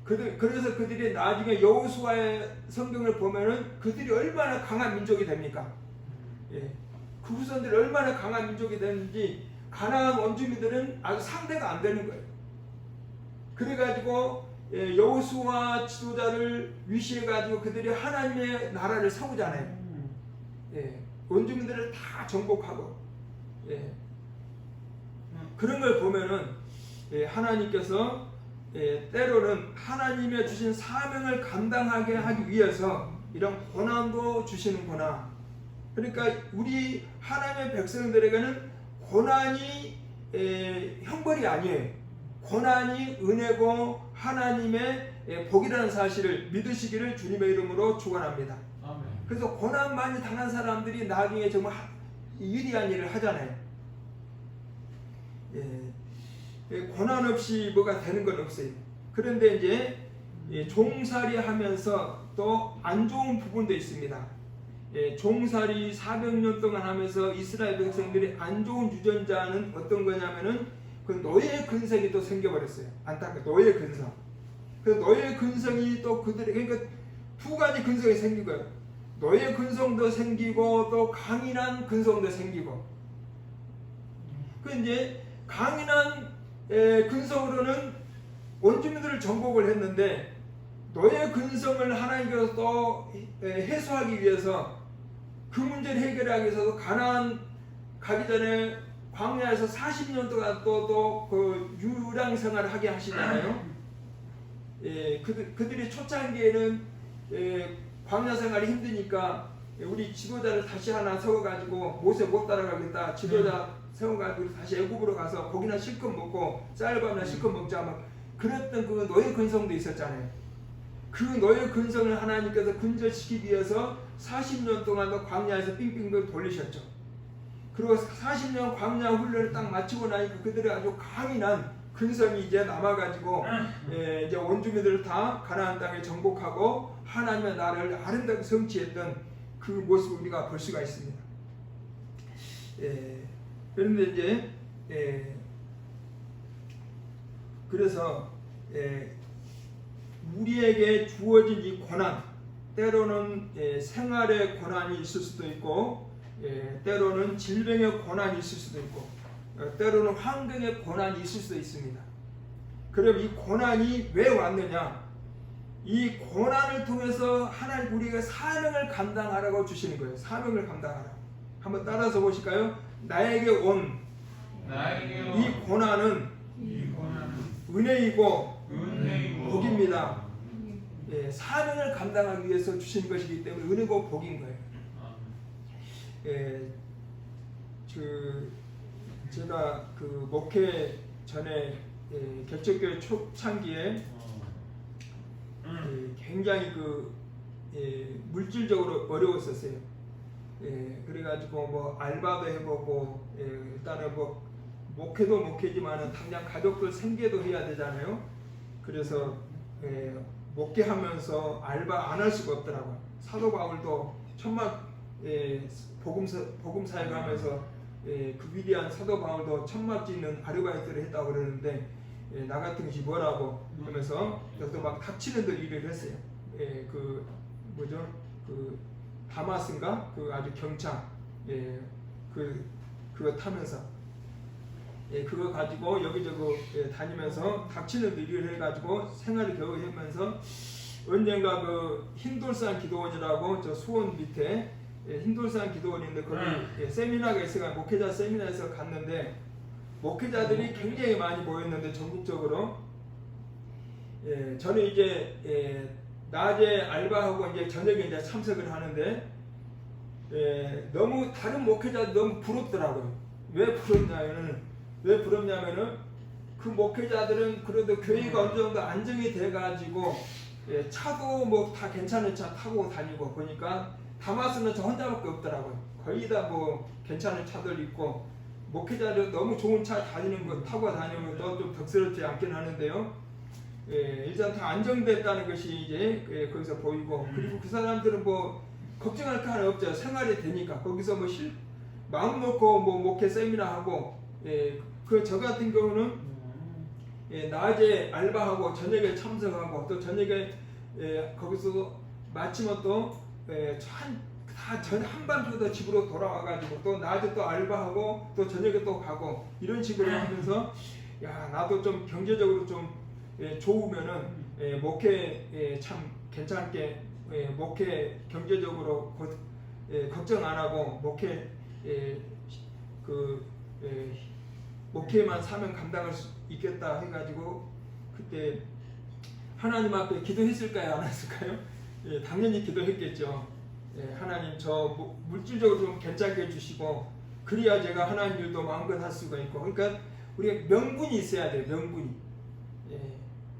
그래서 그들이 나중에 여호수아의 성경을 보면은 그들이 얼마나 강한 민족이 됩니까? 그 후손들이 얼마나 강한 민족이 되는지 가나안 원주민들은 아주 상대가 안 되는 거예요. 그래가지고 여호수아 지도자를 위시해가지고 그들이 하나님의 나라를 세우잖아요. 원주민들을 다 정복하고 그런 걸 보면은 하나님께서 때로는 하나님의 주신 사명을 감당하게 하기 위해서 이런 고난도 주시는구나. 그러니까 우리 하나님의 백성들에게는 고난이 형벌이 아니에요. 고난이 은혜고 하나님의 복이라는 사실을 믿으시기를 주님의 이름으로 축원합니다. 그래서 고난 많이 당한 사람들이 나중에 정말 위대한 일을 하잖아요. 고난 없이 뭐가 되는 건 없어요. 그런데 이제 종살이 하면서 또 안 좋은 부분도 있습니다. 종살이 400년 동안 하면서 이스라엘 백성들이 안 좋은 유전자는 어떤 거냐면은 그 노예 근성이 또 생겨버렸어요. 안타깝게 노예 근성. 그 노예 근성이 또 그들에게 그러니까 두 가지 근성이 생긴 거예요. 노예 근성도 생기고 또 강인한 근성도 생기고. 그 이제 강인한 근성으로는 원주민들을 정복을 했는데 노예 근성을 하나님께서 또 해소하기 위해서 그 문제를 해결하기 위해서도 가나안 가기 전에 광야에서 40년 동안 또 그 유랑 생활을 하게 하시잖아요. 그들이 초창기에는 광야 생활이 힘드니까 우리 지도자를 다시 하나 세워가지고 모세 못 따라가겠다. 지도자 세워가지고 다시 애굽으로 가서 고기나 실컷 먹고 쌀밥이나 실컷 먹자 막 그랬던 그 노예 근성도 있었잖아요. 그 노예 근성을 하나님께서 근절시키기 위해서 40년 동안도 광야에서 빙빙 돌리셨죠. 그리고 40년 광야 훈련을 딱 마치고 나니까 그들이 아주 강인한 근성이 이제 남아가지고 이제 원주민들을 다 가나안 땅에 정복하고 하나님의 나라를 아름답게 성취했던 그 모습을 우리가 볼 수가 있습니다. 그런데 이제 그래서 우리에게 주어진 이 고난, 때로는 생활의 고난이 있을 수도 있고 때로는 질병의 고난이 있을 수도 있고 때로는 환경의 고난이 있을 수도 있습니다. 그럼 이 고난이 왜 왔느냐? 이 고난을 통해서 하나님 우리에게 사명을 감당하라고 주시는 거예요. 사명을 감당하라. 한번 따라서 보실까요? 나에게 온 이 고난은 은혜이고 복입니다. 사명을 감당하기 위해서 주신 것이기 때문에 은혜고 복인 거예요. 제가 그 목회 전에 개척교회 초창기에 굉장히 물질적으로 어려웠었어요. 그래가지고 뭐 알바도 해보고 일단은 뭐 목회도 목회지만은 당장 가족들 생계도 해야 되잖아요. 그래서 목회하면서 알바 안 할 수가 없더라고요. 사도 바울도 천막 복음 사역하면서 그 위대한 사도 바울도 천막 짓는 아르바이트를 했다고 그러는데 나 같은 것이 뭐라고 하면서 또 막 닥치는 들 일을 했어요. 그 뭐죠? 그 다마스인가? 그 아주 경차 그거 타면서 그거 가지고 여기저기 다니면서 닥치는 일을 해가지고 생활을 겨우 하면서 언젠가 그 흰돌산 기도원이라고 저 수원 밑에 흰돌산 기도원인데 거기 세미나가 있어가 목회자 세미나에서 갔는데 목회자들이 굉장히 많이 모였는데 전국적으로 저는 이제 낮에 알바하고 이제 저녁에 이제 참석을 하는데 너무 다른 목회자들 너무 부럽더라고요. 왜 부럽냐면은 그 목회자들은 그래도 교회가 어느 정도 안정이 돼가지고 차도 뭐 다 괜찮은 차 타고 다니고 보니까 다마스는 저 혼자밖에 없더라고요. 거의 다 뭐 괜찮은 차들 있고 목회자들 너무 좋은 차 다니는 거 타고 다니는 것도 좀 덕스럽지 않긴 하는데요. 일단 다 안정됐다는 것이 이제 거기서 보이고 그리고 그 사람들은 뭐 걱정할 거 하나 없죠. 생활이 되니까 거기서 뭐 마음 놓고 뭐 목회 세미나 하고 저 같은 경우는 낮에 알바하고 저녁에 참석하고 또 저녁에 거기서 마치면 또 그 다 한밤중도 집으로 돌아와가지고 또 낮에 또 알바하고 또 저녁에 또 가고 이런 식으로 하면서 야 나도 좀 경제적으로 좀 좋으면은 목회 참 괜찮게 목회 경제적으로 걱정 안 하고 목회만 사명 감당할 수 있겠다 해가지고 그때 하나님 앞에 기도했을까요? 안 했을까요? 당연히 기도했겠죠. 하나님 저 물질적으로 좀 괜찮게 해주시고 그래야 제가 하나님 일도 마음껏 할 수가 있고 그러니까 우리가 명분이 있어야 돼요. 명분이.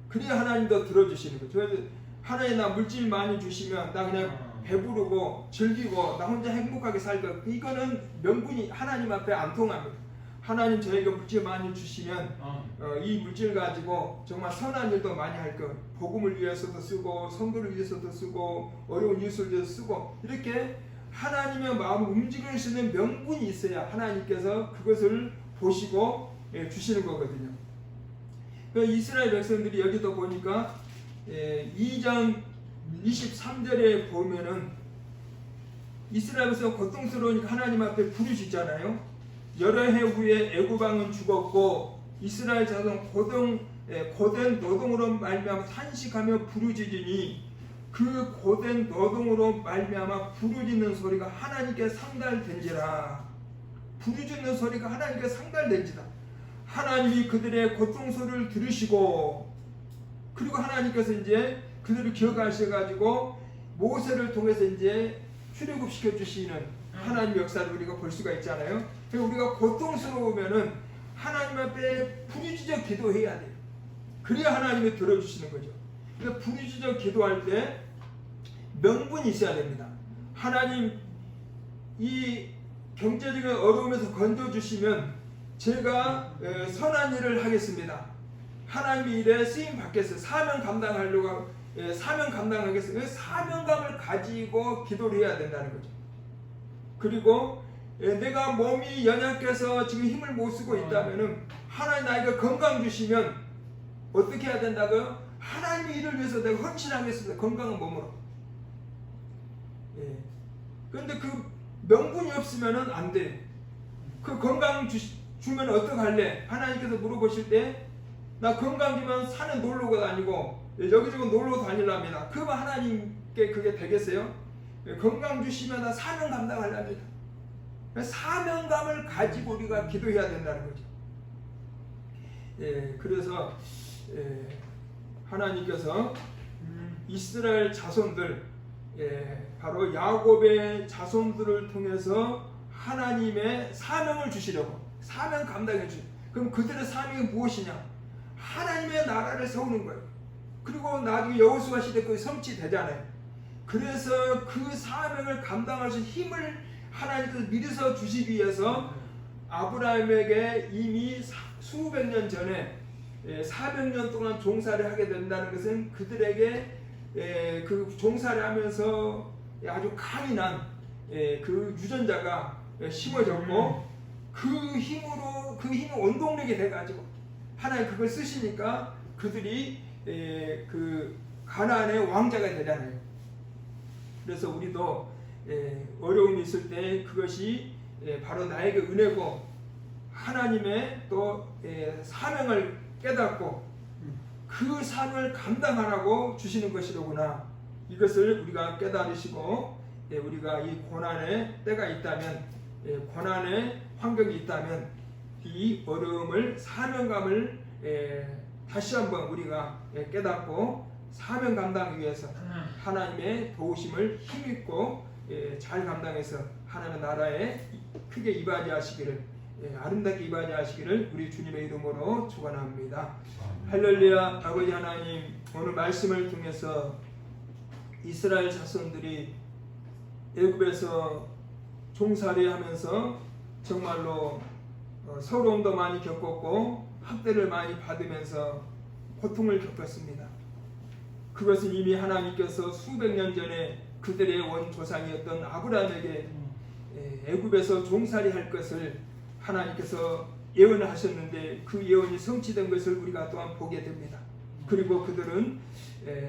그래야 하나님도 들어주시는 거죠. 그래서 하나님 나 물질 많이 주시면 나 그냥 배부르고 즐기고 나 혼자 행복하게 살고 이거는 명분이 하나님 앞에 안 통합니다. 하나님 저에게 물질 많이 주시면 이 물질 가지고 정말 선한 일도 많이 할 것, 복음을 위해서도 쓰고 성도를 위해서도 쓰고 어려운 이웃을 위해서 쓰고 이렇게 하나님의 마음을 움직일 수 있는 명분이 있어야 하나님께서 그것을 보시고 주시는 거거든요. 이스라엘 백성들이 여기도 보니까 2장 23절에 보면은 이스라엘 백성 고통스러우니까 하나님 앞에 부르짖잖아요. 여러 해 후에 애굽 왕은 죽었고 이스라엘 자손 고된 노동으로 말미암아 탄식하며 부르짖으니 그 고된 노동으로 말미암아 부르짖는 소리가 하나님께 상달된지라. 부르짖는 소리가 하나님께 상달된지라. 하나님이 그들의 고통 소리를 들으시고 그리고 하나님께서 이제 그들을 기억하셔가지고 모세를 통해서 이제 출애굽시켜 주시는 하나님 역사를 우리가 볼 수가 있잖아요. 우리가 고통스러우면은 하나님 앞에 부르짖어 기도해야 돼요. 그래야 하나님이 들어주시는 거죠. 그러니까 부르짖어 기도할 때 명분이 있어야 됩니다. 하나님 이 경제적인 어려움에서 건져주시면 제가 선한 일을 하겠습니다. 하나님의 일에 쓰임 받겠어요. 사명 감당하려고 사명 감당하겠어요. 사명감을 가지고 기도를 해야 된다는 거죠. 그리고 내가 몸이 연약해서 지금 힘을 못 쓰고 있다면은 하나님 나에게 건강 주시면 어떻게 해야 된다고요? 하나님의 일을 위해서 내가 헌신하겠습니다. 건강한 몸으로. 그런데 그 명분이 없으면은 안 돼. 그 건강 주면 어떡할래? 하나님께서 물어보실 때 나 건강 주면 산에 놀러 다니고 여기저기 놀러 다니랍니다. 그러면 하나님께 그게 되겠어요? 건강 주시면 나 사명 감당하랍니다. 사명감을 가지고 우리가 기도해야 된다는 거죠. 그래서 하나님께서 이스라엘 자손들 바로 야곱의 자손들을 통해서 하나님의 사명을 주시려고 사명 감당해 주시고 그럼 그들의 사명이 무엇이냐? 하나님의 나라를 세우는 거예요. 그리고 나중에 여호수아 시대 그 성취되잖아요. 그래서 그 사명을 감당할 수 있는 힘을 하나님께서 미리서 주시기 위해서 아브라함에게 이미 수백 년 전에 400년 동안 종살이 하게 된다는 것은 그들에게 그 종살이 하면서 아주 강인한 그 유전자가 심어졌고 그 힘이 원동력이 돼가지고 하나님 그걸 쓰시니까 그들이 그 가나안의 왕자가 되잖아요. 그래서 우리도 어려움이 있을 때 그것이 바로 나에게 은혜고 하나님의 또 사명을 깨닫고 그 사명을 감당하라고 주시는 것이로구나. 이것을 우리가 깨달으시고 우리가 이 고난의 때가 있다면 고난의 환경이 있다면 이 어려움을 사명감을 다시 한번 우리가 깨닫고 사명 감당하기 위해서 하나님의 도우심을 힘있고 잘 감당해서 하나님의 나라에 크게 이바지하시기를 아름답게 이바지하시기를 우리 주님의 이름으로 축원합니다. 할렐루야. 아버지 하나님 오늘 말씀을 통해서 이스라엘 자손들이 애굽에서 종살이하면서 정말로 서러움도 많이 겪었고 학대를 많이 받으면서 고통을 겪었습니다. 그것은 이미 하나님께서 수백 년 전에 그들의 원조상이었던 아브라함에게 애굽에서 종살이 할 것을 하나님께서 예언을 하셨는데 그 예언이 성취된 것을 우리가 또한 보게 됩니다. 그리고 그들은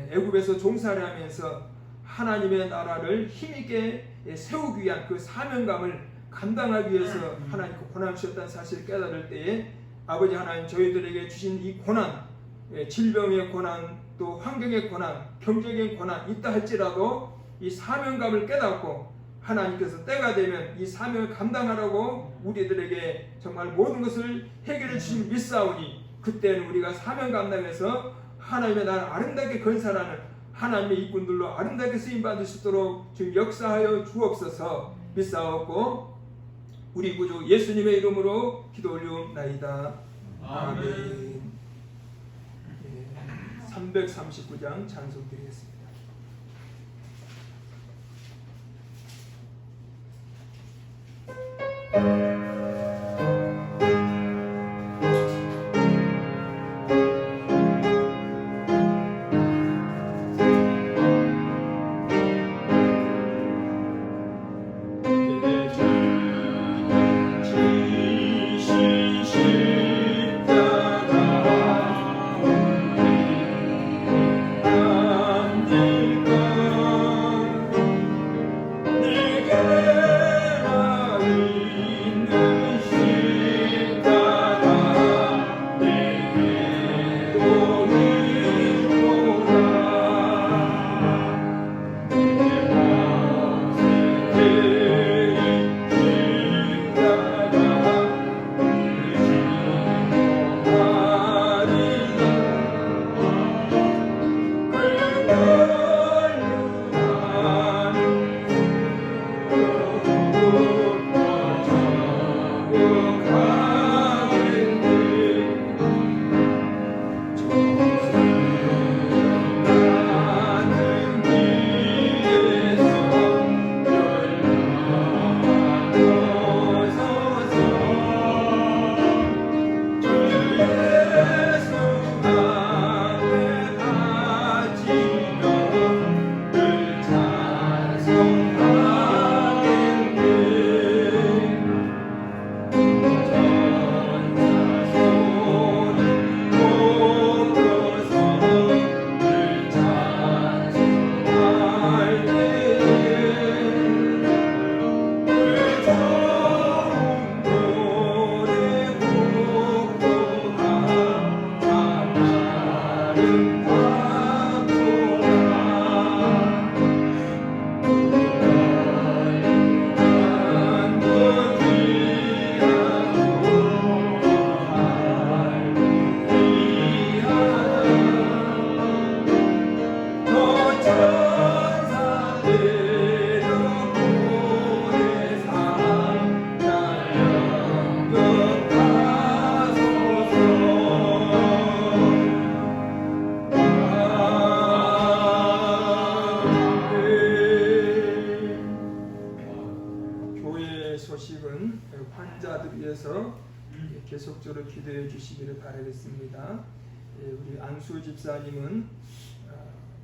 애굽에서 종살이 하면서 하나님의 나라를 힘있게 세우기 위한 그 사명감을 감당하기 위해서 하나님께 고난 주셨다는 사실을 깨달을 때에 아버지 하나님 저희들에게 주신 이 고난, 질병의 고난, 또 환경의 고난, 경제적인 고난 있다 할지라도 이 사명감을 깨닫고 하나님께서 때가 되면 이 사명을 감당하라고 우리들에게 정말 모든 것을 해결해 주심을 믿사오니 그때는 우리가 사명 감당해서 하나님의 나라를 아름답게 건설하는 하나님의 일꾼들로 아름답게 쓰임받을 수 있도록 지금 역사하여 주옵소서 믿사옵고 우리 구주 예수님의 이름으로 기도 올리옵나이다. 아멘. 339장 찬송 드리겠습니다. 계속적으로 기도해 주시기를 바라겠습니다. 우리 안수 집사님은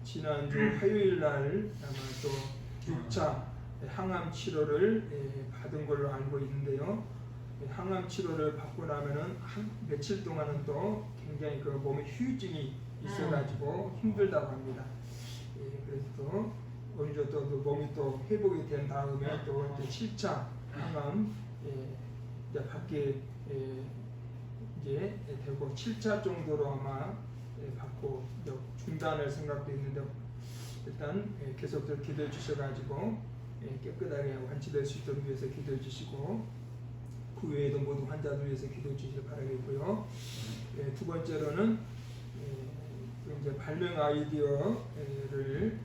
지난주 화요일 날 아마 또 6차 항암 치료를 받은 걸로 알고 있는데요. 항암 치료를 받고 나면은 한 며칠 동안은 또 굉장히 그 몸에 후유증이 있어가지고 힘들다고 합니다. 그래서 또 어느 정도 몸이 또 회복이 된 다음에 또 이제 7차 항암 이제 받게 이제 되고 7차 정도로 아마 받고 중단할 생각도 있는데 일단 계속적으로 기도해 주셔가지고 깨끗하게 완치될 수 있도록 위해서 기도해 주시고 그 외에도 모든 환자들 위해서 기도해 주시길 바라겠고요. 두 번째로는 이제 발명 아이디어를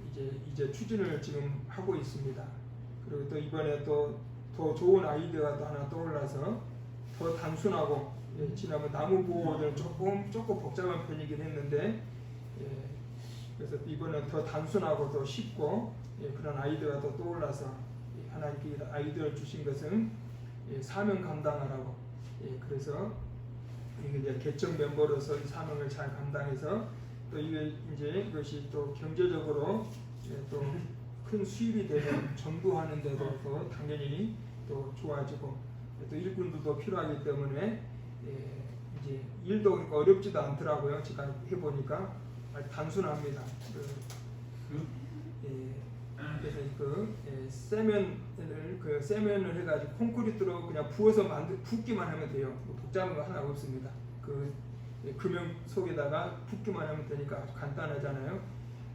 이제 추진을 지금 하고 있습니다. 그리고 또 이번에 또 더 좋은 아이디어가 또 하나 떠올라서 더 단순하고 지난번 나무 보호는 조금 복잡한 편이긴 했는데 그래서 이번엔 더 단순하고 더 쉽고 그런 아이디어가 또 떠올라서 하나님께 아이디어를 주신 것은 사명 감당하라고 그래서 이제 개척 멤버로서 이 사명을 잘 감당해서 또 이제 이것이 또 경제적으로 또 큰 수입이 되면 전도하는데도 또 당연히 또 좋아지고 또 일꾼들도 필요하기 때문에 이제 일도 어렵지도 않더라고요. 제가 해보니까 아주 단순합니다. 그래서 세면을 해가지고 콘크리트로 그냥 부어서 붓기만 하면 돼요. 뭐 복잡한 거 하나 없습니다. 금형 속에다가 붓기만 하면 되니까 아주 간단하잖아요.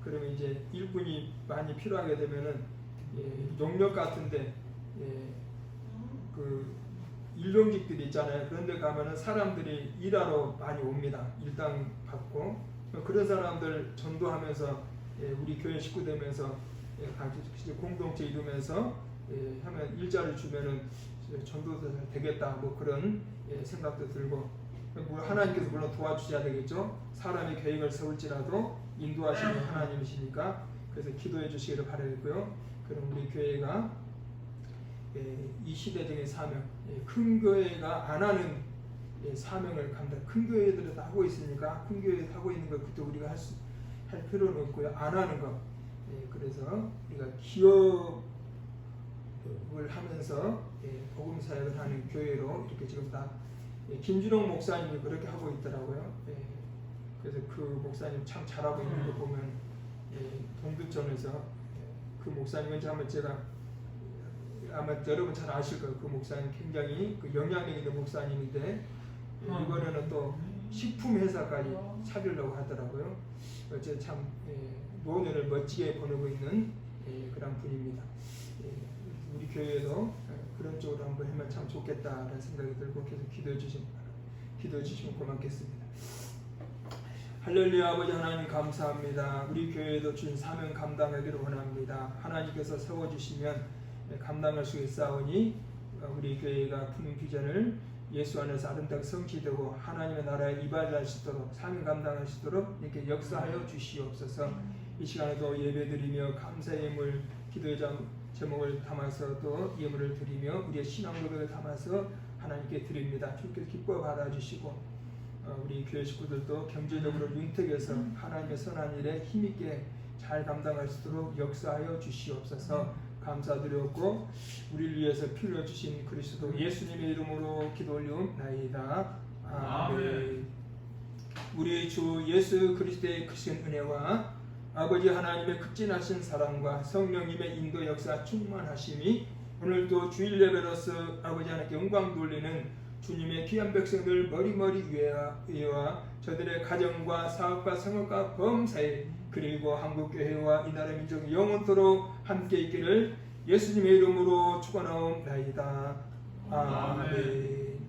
그러면 이제 일꾼이 많이 필요하게 되면은 용역 같은데 그 일용직들이 있잖아요. 그런데 가면은 사람들이 일하러 많이 옵니다. 일당 받고 그런 사람들 전도하면서 우리 교회 식구 되면서 같이 공동체 이루면서 하면 일자를 주면은 전도도 되겠다 뭐 그런 생각도 들고 하나님께서 물론 도와주셔야 되겠죠. 사람이 계획을 세울지라도 인도하시는 하나님이시니까 그래서 기도해 주시기를 바라겠고요. 그럼 우리 교회가 이 시대적인 사명, 큰 교회가 안 하는 사명을 감당. 큰 교회들은 다 하고 있으니까 큰 교회에서 하고 있는 걸 그때 우리가 할 필요는 없고요. 안 하는 것. 그래서 우리가 기업을 하면서 복음 사역을 하는 교회로 이렇게 지금 다 김준홍 목사님이 그렇게 하고 있더라고요. 그래서 그 목사님 참 잘하고 있는 거 보면 동두천에서 그 목사님은 제가 아마 여러분 잘 아실 거예요. 그 목사님 굉장히 그 영향력 있는 목사님인데 이번에는 또 식품 회사까지 차리려고 하더라고요. 어째 참 노년을 멋지게 보내고 있는 그런 분입니다. 우리 교회에도 그런 쪽으로 한번 하면 참 좋겠다라는 생각이 들고 계속 기도해 주시면 고맙겠습니다. 할렐루야. 아버지 하나님 감사합니다. 우리 교회도 주신 사명 감당하기를 원합니다. 하나님께서 세워주시면 감당할 수 있사오니 우리 교회가 푸는 비전을 예수 안에서 아름답게 성취되고 하나님의 나라에 이바지할 수 있도록 사명 감당할 수 있도록 이렇게 역사하여 주시옵소서. 이 시간에도 예배드리며 감사의 예물 기도의 제목을 담아서 또 예물을 드리며 우리의 신앙 고백을 담아서 하나님께 드립니다. 주께서 기뻐 받아주시고 우리 교회 식구들도 경제적으로 윤택해서 하나님의 선한 일에 힘있게 잘 감당할 수 있도록 역사하여 주시옵소서. 감사드렸고 우리를 위해서 피 흘려 주신 그리스도 예수님의 이름으로 기도 올리옵나이다. 아멘. 우리 주 예수 그리스도의 크신 은혜와 아버지 하나님의 극진하신 사랑과 성령님의 인도 역사 충만하심이 오늘도 주일 예배로서 아버지 하나님께 영광 돌리는 주님의 귀한 백성들 머리머리 위에와 저들의 가정과 사업과 생업과 범사에 그리고 한국교회와 이 나라 민족 영원토록 함께 있기를 예수님의 이름으로 축원하옵나이다. 아멘.